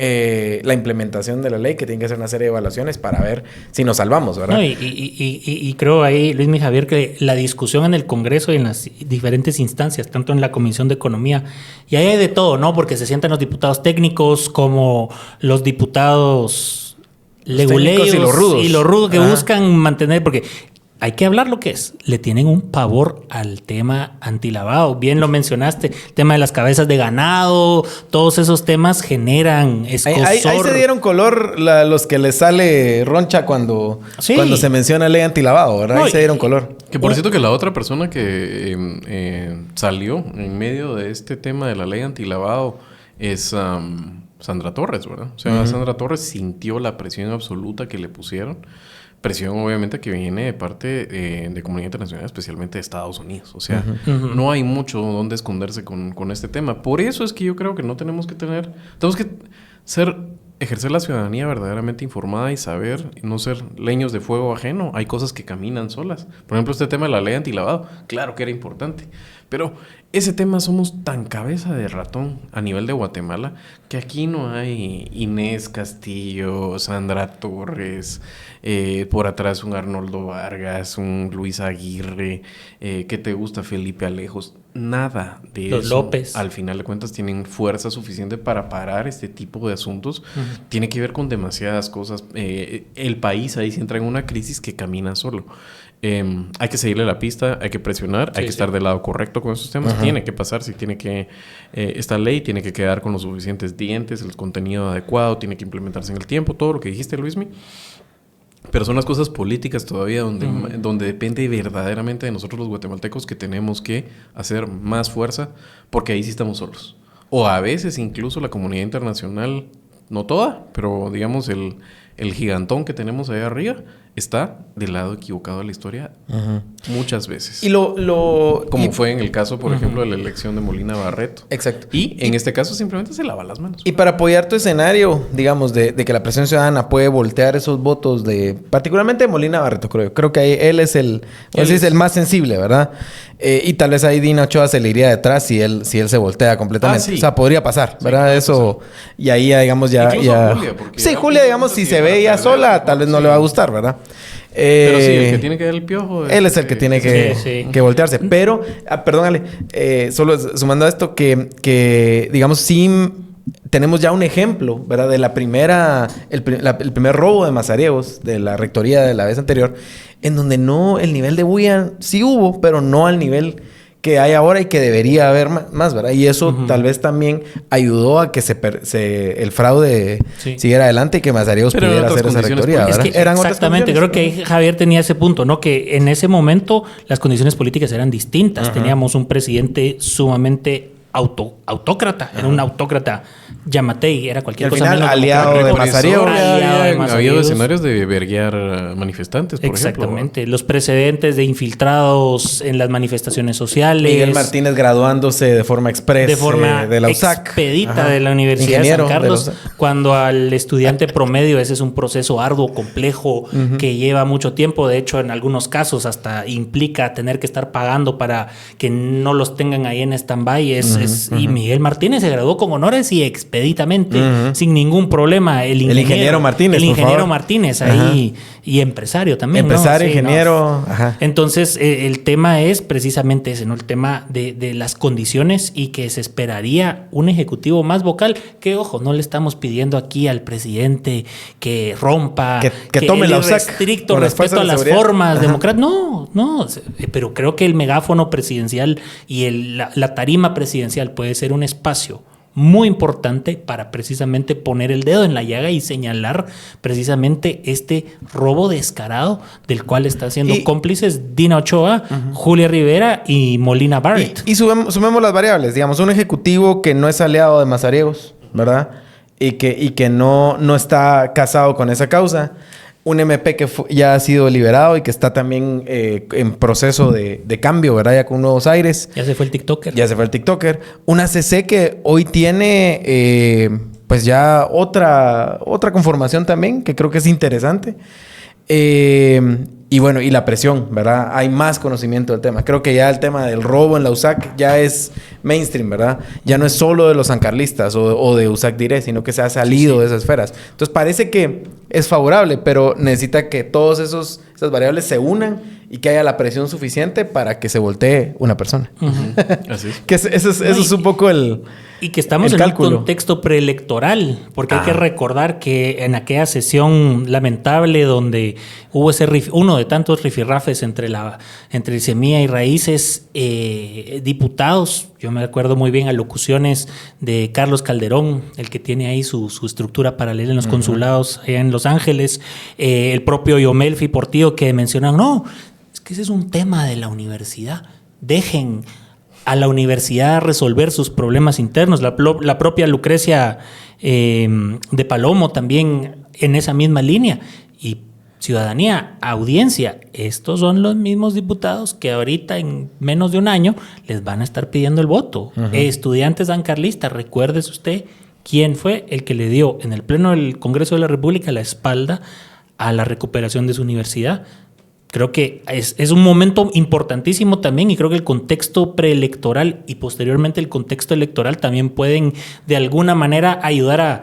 la implementación de la ley, que tiene que hacer una serie de evaluaciones para ver si nos salvamos, ¿verdad? No, y creo ahí, Luis y Javier, que la discusión en el Congreso y en las diferentes instancias, tanto en la Comisión de Economía, y ahí hay de todo, ¿no? Porque se sientan los diputados técnicos como los diputados leguleyos y los rudos que buscan mantener, porque... Hay que hablar lo que es. Le tienen un pavor al tema antilavado. Bien lo mencionaste. El tema de las cabezas de ganado. Todos esos temas generan escozor. Ahí se dieron color los que les sale roncha cuando se menciona ley antilavado, ¿verdad? No, ahí se dieron color. Que por cierto que la otra persona que salió en medio de este tema de la ley antilavado es Sandra Torres, ¿verdad? O sea, Sandra Torres sintió la presión absoluta que le pusieron. Presión obviamente que viene de parte de comunidad internacional, especialmente de Estados Unidos. O sea, no hay mucho donde esconderse con este tema. Por eso es que yo creo que no tenemos que ejercer la ciudadanía verdaderamente informada y saber, no ser leños de fuego ajeno. Hay cosas que caminan solas. Por ejemplo, este tema de la ley antilavado, claro que era importante. Pero ese tema somos tan cabeza de ratón a nivel de Guatemala que aquí no hay Inés Castillo, Sandra Torres, por atrás un Arnoldo Vargas, un Luis Aguirre, ¿qué te gusta? Felipe Alejos. Nada de los eso. López. Al final de cuentas tienen fuerza suficiente para parar este tipo de asuntos. Tiene que ver con demasiadas cosas. El país ahí se entra en una crisis que camina solo. Hay que seguirle la pista, hay que presionar, hay que estar del lado correcto con esos temas. Tiene que pasar, esta ley tiene que quedar con los suficientes dientes, el contenido adecuado, tiene que implementarse en el tiempo, todo lo que dijiste, Luismi. Pero son las cosas políticas todavía donde depende verdaderamente de nosotros los guatemaltecos que tenemos que hacer más fuerza, porque ahí sí estamos solos. o a veces incluso la comunidad internacional, no toda, pero digamos el gigantón que tenemos allá arriba, está del lado equivocado de la historia muchas veces. Como fue en el caso, por ejemplo, de la elección de Molina Barreto. Exacto. Y en este caso simplemente se lava las manos. Y para apoyar tu escenario, digamos, de que la presión ciudadana puede voltear esos votos particularmente de Molina Barreto, creo que ahí él es el más sensible, ¿verdad? Y tal vez ahí Dina Ochoa se le iría detrás si él se voltea completamente. Sí. O sea, podría pasar, ¿verdad? Sí, eso. Y ahí ya, digamos, ya. Julia, sí, Julia, digamos, si se ve ella sola, tal vez no le va a gustar, ¿verdad? Pero sí, el que tiene que dar el piojo. Él es el que tiene que voltearse. Pero, perdón, Ale, solo sumando a esto, que digamos, sí tenemos ya un ejemplo, ¿verdad? De el primer robo de mazariegos de la rectoría de la vez anterior, en donde no el nivel de bulla sí hubo, pero no al nivel que hay ahora y que debería haber más, ¿verdad? Y eso tal vez también ayudó a que el fraude siguiera adelante y que Mazariegos pudiera hacer esa rectoría, ¿verdad? Es que exactamente, creo que Javier tenía ese punto, ¿no? Que en ese momento las condiciones políticas eran distintas. Teníamos un presidente sumamente autócrata, era un autócrata. Yamatei era cualquier cosa. Al final, aliado de Mazariegos. Había escenarios de verguear manifestantes, por Exactamente. Ejemplo. Los precedentes de infiltrados en las manifestaciones sociales. Miguel Martínez graduándose de forma express de la USAC. Expedita de la Universidad de San Carlos. Cuando al estudiante promedio ese es un proceso arduo, complejo, que lleva mucho tiempo. De hecho, en algunos casos hasta implica tener que estar pagando para que no los tengan ahí en stand-by. Y Miguel Martínez se graduó con honores y expeditamente, sin ningún problema. El ingeniero Martínez. El ingeniero Martínez ahí, y empresario también. Empresario, ¿no? Ingeniero. Ajá. Entonces, el tema es precisamente ese, ¿no? El tema de las condiciones y que se esperaría un ejecutivo más vocal. Que, ojo, no le estamos pidiendo aquí al presidente que rompa, que tome la USAC. Estricto respeto a las formas democráticas. No. Pero creo que el megáfono presidencial y la tarima presidencial puede ser un espacio muy importante para precisamente poner el dedo en la llaga y señalar precisamente este robo descarado del cual están siendo cómplices Dina Ochoa, Julia Rivera y Molina Barrett. Y sumemos las variables. Digamos, un ejecutivo que no es aliado de Mazariegos, ¿verdad? Y que no está casado con esa causa. Un MP que ya ha sido liberado y que está también en proceso de cambio, ¿verdad? Ya con nuevos aires. Ya se fue el TikToker. Una CC que hoy tiene pues ya otra conformación también, que creo que es interesante. Y bueno, y la presión, ¿verdad? Hay más conocimiento del tema. Creo que ya el tema del robo en la USAC ya es mainstream, ¿verdad? Ya no es solo de los sancarlistas o de USAC Direct, sino que se ha salido de esas esferas. Entonces parece que es favorable, pero necesita que todas esas variables se unan y que haya la presión suficiente para que se voltee una persona. Así es. Que eso es un poco el... Y que estamos en un contexto preelectoral, porque hay que recordar que en aquella sesión lamentable donde hubo uno de tantos rifirrafes entre Semilla y Raíces, diputados, yo me acuerdo muy bien a locuciones de Carlos Calderón, el que tiene ahí su estructura paralela en los consulados allá en Los Ángeles, el propio Yomelfi Portillo que mencionan, no, es que ese es un tema de la universidad, dejen a la universidad resolver sus problemas internos. La propia Lucrecia de Palomo también en esa misma línea. Y ciudadanía, audiencia, estos son los mismos diputados que ahorita en menos de un año les van a estar pidiendo el voto. Estudiantes sancarlistas, recuérdese usted quién fue el que le dio en el Pleno del Congreso de la República la espalda a la recuperación de su universidad. Creo que es un momento importantísimo también y creo que el contexto preelectoral y posteriormente el contexto electoral también pueden de alguna manera ayudar a,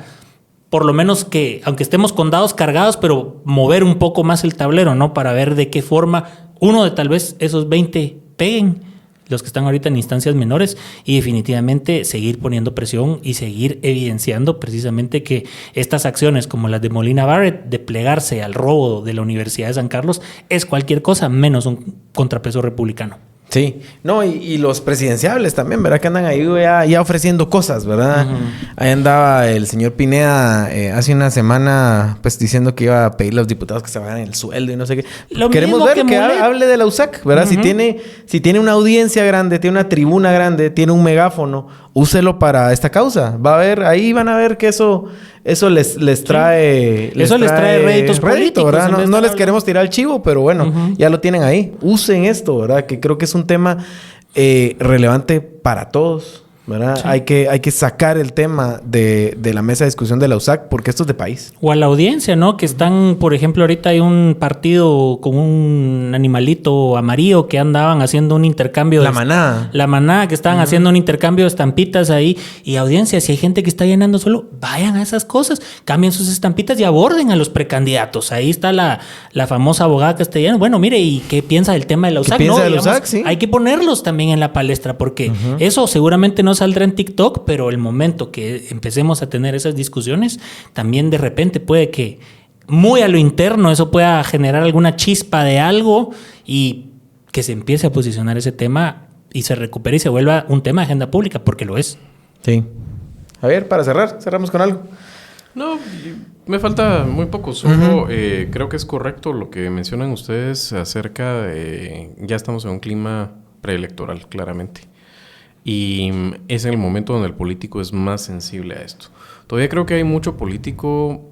por lo menos que, aunque estemos con dados cargados, pero mover un poco más el tablero, ¿no? Para ver de qué forma uno de tal vez esos 20 peguen, los que están ahorita en instancias menores, y definitivamente seguir poniendo presión y seguir evidenciando precisamente que estas acciones como las de Molina Barrett, de plegarse al robo de la Universidad de San Carlos, es cualquier cosa menos un contrapeso republicano. Sí, no, y los presidenciables también, ¿verdad? Que andan ahí ya ofreciendo cosas, ¿verdad? Ahí andaba el señor Pineda hace una semana, pues diciendo que iba a pedir a los diputados que se vayan el sueldo y no sé qué. Queremos ver que hable de la USAC, ¿verdad? Si tiene una audiencia grande, tiene una tribuna grande, tiene un megáfono, úselo para esta causa. Ahí van a ver que eso les trae... Sí. Les trae réditos políticos, ¿verdad? No les queremos tirar el chivo, pero bueno, ya lo tienen ahí. Usen esto, ¿verdad? Que creo que es un tema relevante para todos, ¿verdad? Sí. Hay que sacar el tema de la mesa de discusión de la USAC porque esto es de país. O a la audiencia, ¿no? Que están, por ejemplo, ahorita hay un partido con un animalito amarillo que andaban haciendo un intercambio. La manada. La manada, que estaban haciendo un intercambio de estampitas ahí. Y audiencia, si hay gente que está llenando solo, vayan a esas cosas, cambien sus estampitas y aborden a los precandidatos. Ahí está la famosa abogada castellana. Bueno, mire, ¿y qué piensa del tema de la USAC? ¿Qué piensa de la USAC? Sí. Hay que ponerlos también en la palestra porque eso seguramente no saldrá en TikTok, pero el momento que empecemos a tener esas discusiones, también de repente puede que muy a lo interno eso pueda generar alguna chispa de algo y que se empiece a posicionar ese tema y se recupere y se vuelva un tema de agenda pública, porque lo es. Sí. Javier, para cerramos con algo. No, me falta muy poco. Solo creo que es correcto lo que mencionan ustedes acerca de... Ya estamos en un clima preelectoral, claramente. Y es en el momento donde el político es más sensible a esto. Todavía creo que hay mucho político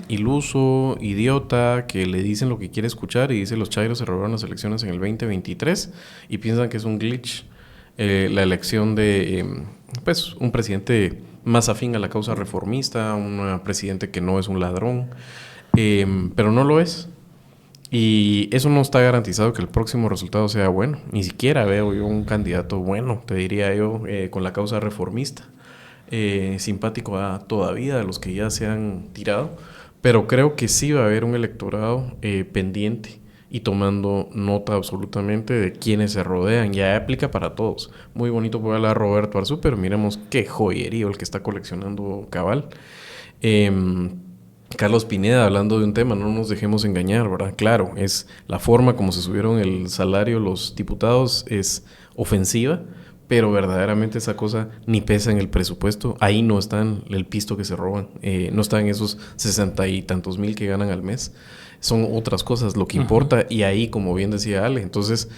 iluso, idiota, que le dicen lo que quiere escuchar y dice los chairos se robaron las elecciones en el 2023 y piensan que es un glitch la elección de pues un presidente más afín a la causa reformista, un presidente que no es un ladrón, pero no lo es. Y eso no está garantizado que el próximo resultado sea bueno. Ni siquiera veo yo un candidato bueno, te diría yo, con la causa reformista. Simpático a todavía a los que ya se han tirado. Pero creo que sí va a haber un electorado pendiente y tomando nota absolutamente de quienes se rodean. Ya aplica para todos. Muy bonito poder hablar a Roberto Arzú, pero miremos qué joyerío el que está coleccionando cabal. Carlos Pineda, hablando de un tema, no nos dejemos engañar, ¿verdad? Claro, es la forma como se subieron el salario los diputados es ofensiva, pero verdaderamente esa cosa ni pesa en el presupuesto. Ahí no están el pisto que se roban, no están esos 60 y tantos mil que ganan al mes. Son otras cosas lo que importa, y ahí, como bien decía Ale, entonces,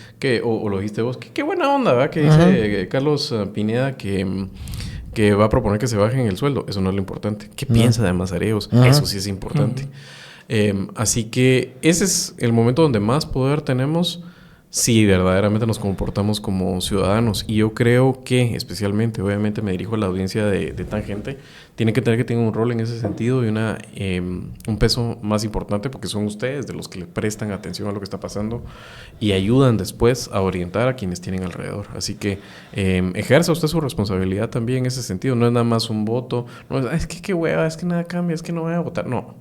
o lo dijiste vos, qué buena onda, ¿verdad? Que dice Carlos Pineda que va a proponer que se bajen el sueldo. Eso no es lo importante. ¿Qué piensa de Mazareos? Eso sí es importante. Así que ese es el momento donde más poder tenemos si verdaderamente nos comportamos como ciudadanos. Y yo creo que, especialmente, obviamente me dirijo a la audiencia de Tangente, tiene que tener un rol en ese sentido y un peso más importante, porque son ustedes de los que le prestan atención a lo que está pasando y ayudan después a orientar a quienes tienen alrededor. Así que ejerza usted su responsabilidad también en ese sentido. No es nada más un voto. No es que qué hueva, es que nada cambia, es que no voy a votar. No,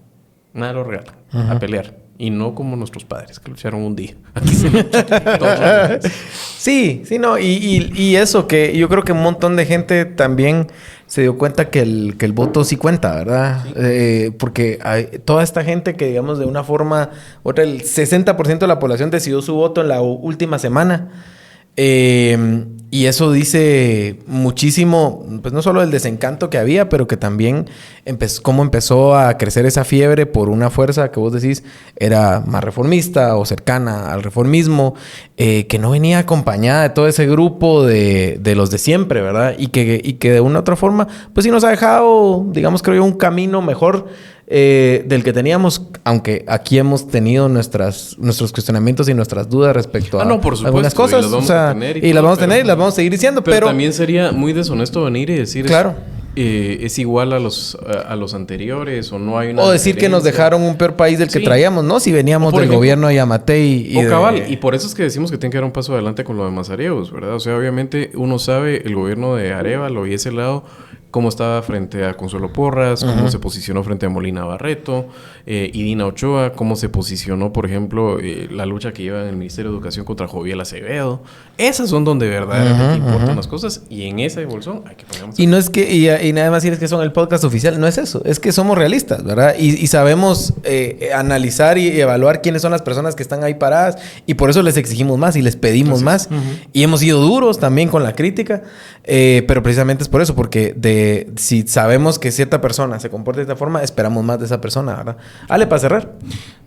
nada lo regala. A pelear. Y no como nuestros padres, que lucharon un día. Aquí se lucha. Sí, no. Y eso, que yo creo que un montón de gente también se dio cuenta que el voto sí cuenta, ¿verdad? Sí. Porque hay toda esta gente que, digamos, de una forma u otra, el 60% de la población decidió su voto en la última semana. Y eso dice muchísimo, pues no solo del desencanto que había, pero que también cómo empezó a crecer esa fiebre por una fuerza que vos decís era más reformista o cercana al reformismo, que no venía acompañada de todo ese grupo de los de siempre, ¿verdad? Y que de una u otra forma, pues sí nos ha dejado, digamos, creo yo, un camino mejor del que teníamos, aunque aquí hemos tenido nuestros cuestionamientos y nuestras dudas respecto a por supuesto, algunas cosas, y las vamos a tener y las vamos a seguir diciendo, pero también sería muy deshonesto venir y decir claro, es igual a los anteriores, o no hay una o decir que nos dejaron un peor país del que traíamos, ¿no? Si veníamos del gobierno de Yamatei y por eso es que decimos que tiene que dar un paso adelante con lo de Mazareos, ¿verdad? O sea, obviamente uno sabe el gobierno de Arévalo y ese lado, cómo estaba frente a Consuelo Porras, cómo se posicionó frente a Molina Barreto, y Dina Ochoa, cómo se posicionó, por ejemplo, la lucha que lleva en el Ministerio de Educación contra Joviel Acevedo. Esas son donde verdaderamente importan las cosas, y en esa evolución hay que ponernos... Y no es que, y nada más decir que son el podcast oficial, no es eso, es que somos realistas, ¿verdad? Y sabemos analizar y evaluar quiénes son las personas que están ahí paradas, y por eso les exigimos más y les pedimos más, y hemos sido duros también con la crítica, pero precisamente es por eso, porque si sabemos que cierta persona se comporta de esta forma, esperamos más de esa persona, ¿verdad? Ale, para cerrar.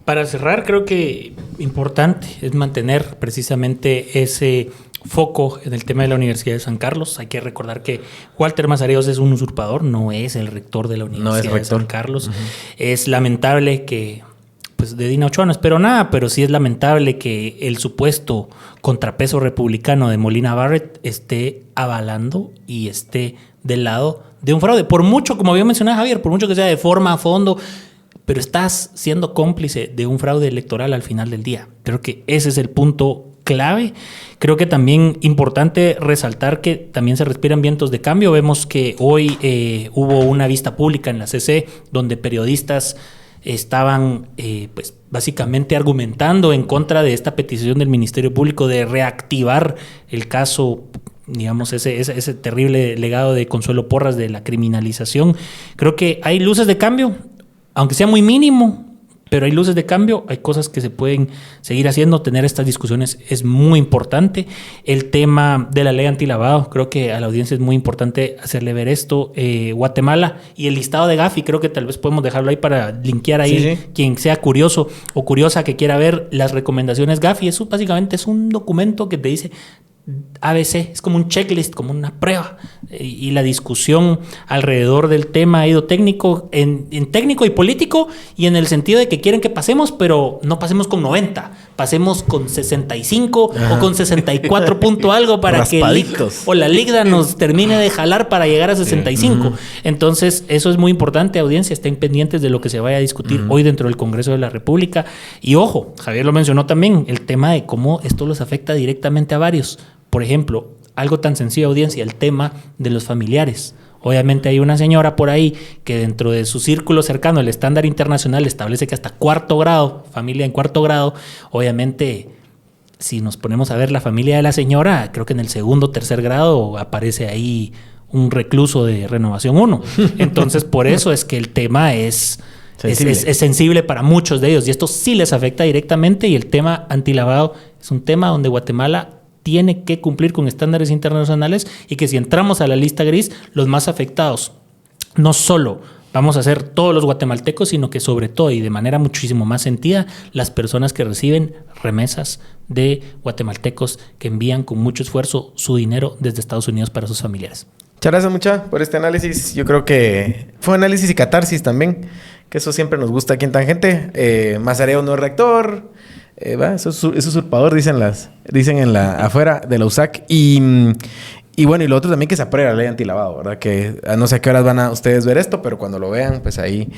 Para cerrar, creo que importante es mantener precisamente ese foco en el tema de la Universidad de San Carlos. Hay que recordar que Walter Mazareos es un usurpador, no es el rector de la Universidad de San Carlos. Es lamentable que, pues de Dina Ochoa no espero nada, pero sí es lamentable que el supuesto contrapeso republicano de Molina Barrett esté avalando y esté del lado de un fraude. Por mucho, como había mencionado Javier, por mucho que sea de forma, a fondo, pero estás siendo cómplice de un fraude electoral al final del día. Creo que ese es el punto clave. Creo que también importante resaltar que también se respiran vientos de cambio. Vemos que hoy hubo una vista pública en la CC donde periodistas estaban pues básicamente argumentando en contra de esta petición del Ministerio Público de reactivar el caso, digamos, ese terrible legado de Consuelo Porras de la criminalización. Creo que hay luces de cambio, aunque sea muy mínimo, pero hay luces de cambio, hay cosas que se pueden seguir haciendo. Tener estas discusiones es muy importante. El tema de la ley antilavado, creo que a la audiencia es muy importante hacerle ver esto. Guatemala y el listado de Gafi, creo que tal vez podemos dejarlo ahí para linkear ahí, sí. Quien sea curioso o curiosa que quiera ver las recomendaciones Gafi. Eso básicamente es un documento que te dice ABC, es como un checklist, como una prueba, y la discusión alrededor del tema ha ido técnico en técnico y político, y en el sentido de que quieren que pasemos, pero no pasemos con 90, pasemos con 65 o con 64 punto algo para que la Ligda nos termine de jalar para llegar a 65. Entonces eso es muy importante, audiencia, estén pendientes de lo que se vaya a discutir hoy dentro del Congreso de la República. Y ojo, Javier lo mencionó también, el tema de cómo esto los afecta directamente a varios. Por ejemplo, algo tan sencillo, audiencia, el tema de los familiares. Obviamente hay una señora por ahí que dentro de su círculo cercano, el estándar internacional establece que hasta 4º grado, familia en 4º grado, obviamente, si nos ponemos a ver la familia de la señora, creo que en el 2º, 3er grado aparece ahí un recluso de Renovación 1. Entonces, por eso es que el tema es sensible para muchos de ellos, y esto sí les afecta directamente, y el tema antilavado es un tema donde Guatemala tiene que cumplir con estándares internacionales, y que si entramos a la lista gris, los más afectados no solo vamos a ser todos los guatemaltecos, sino que sobre todo y de manera muchísimo más sentida, las personas que reciben remesas de guatemaltecos que envían con mucho esfuerzo su dinero desde Estados Unidos para sus familiares. Muchas gracias, mucha, por este análisis. Yo creo que fue análisis y catarsis también, que eso siempre nos gusta aquí en Tangente. Mazareo no es rector. Eso es usurpador, dicen afuera de la USAC. Y bueno, y lo otro también, que se apruebe la ley antilavado, ¿verdad? Que no sé a qué horas van a ustedes ver esto, pero cuando lo vean, pues ahí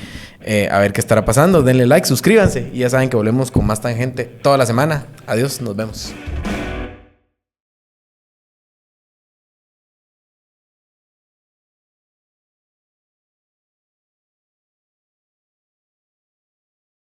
a ver qué estará pasando. Denle like, suscríbanse, y ya saben que volvemos con más Tangente toda la semana. Adiós, nos vemos.